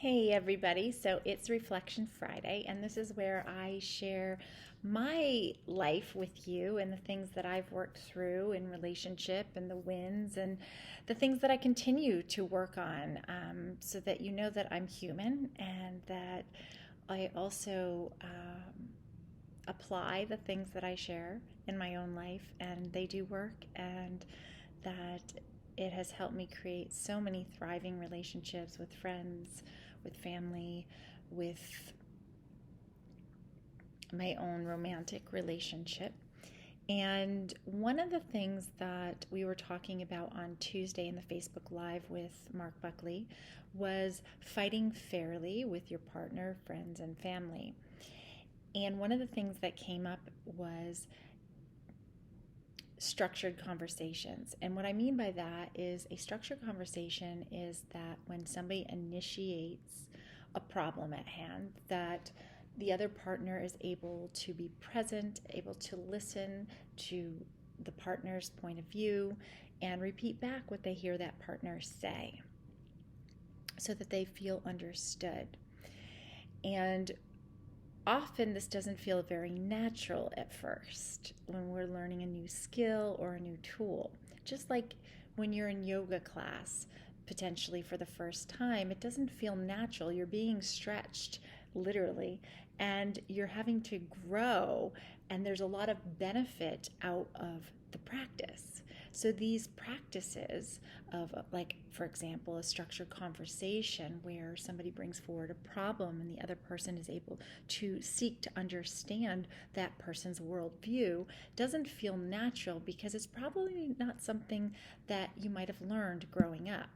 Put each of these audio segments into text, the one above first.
Hey everybody, so it's Reflection Friday, and this is where I share my life with you and the things that I've worked through in relationship and the wins and the things that I continue to work on, so that you know that I'm human and that I also apply the things that I share in my own life and they do work, and that it has helped me create so many thriving relationships with friends, with family, with my own romantic relationship. And one of the things that we were talking about on Tuesday in the Facebook Live with Mark Buckley was fighting fairly with your partner, friends, and family. And one of the things that came up was structured conversations. And what I mean by that is a structured conversation is that when somebody initiates a problem at hand, that the other partner is able to be present, able to listen to the partner's point of view and repeat back what they hear that partner say so that they feel understood. And often this doesn't feel very natural at first when we're learning a new skill or a new tool. Just like when you're in yoga class, potentially for the first time, it doesn't feel natural. You're being stretched, literally, and you're having to grow, and there's a lot of benefit out of the practice. So these practices of, like, for example, a structured conversation where somebody brings forward a problem and the other person is able to seek to understand that person's worldview, doesn't feel natural because it's probably not something that you might have learned growing up.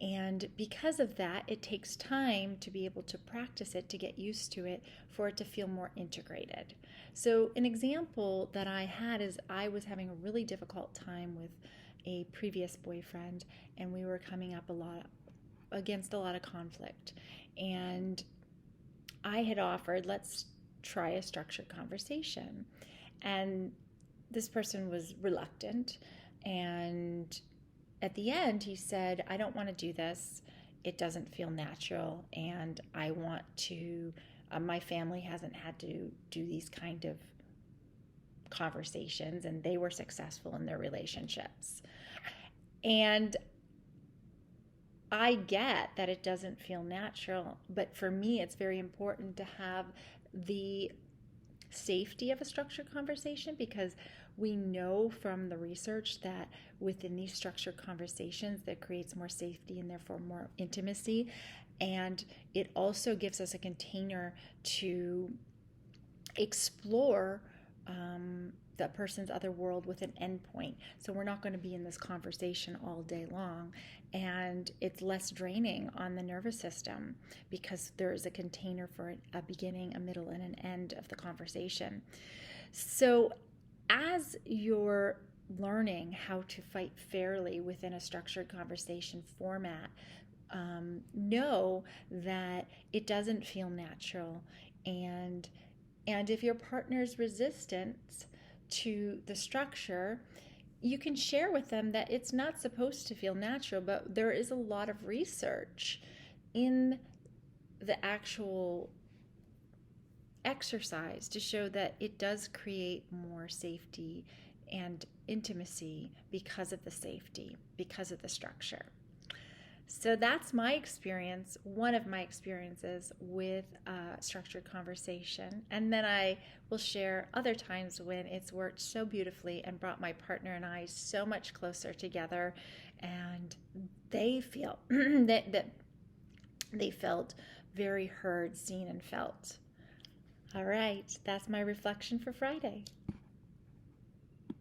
And because of that, it takes time to be able to practice it, to get used to it, for it to feel more integrated. So an example that I had is I was having a really difficult time with a previous boyfriend, and we were coming up against a lot of conflict. And I had offered, let's try a structured conversation. And this person was reluctant, and at the end, he said, I don't want to do this. It doesn't feel natural, and I want to, my family hasn't had to do these kind of conversations, and they were successful in their relationships. And I get that it doesn't feel natural, but for me, it's very important to have the safety of a structured conversation, because we know from the research that within these structured conversations that creates more safety and therefore more intimacy, and it also gives us a container to explore the person's other world with an endpoint. So we're not going to be in this conversation all day long, and it's less draining on the nervous system because there is a container for a beginning, a middle, and an end of the conversation. So as you're learning how to fight fairly within a structured conversation format, know that it doesn't feel natural, and if your partner's resistant to the structure, you can share with them that it's not supposed to feel natural, but there is a lot of research in the actual exercise to show that it does create more safety and intimacy because of the safety, because of the structure. So that's my experience, one of my experiences with structured conversation. And then I will share other times when it's worked so beautifully and brought my partner and I so much closer together, and they feel that they felt very heard, seen, and felt. All right, that's my reflection for Friday.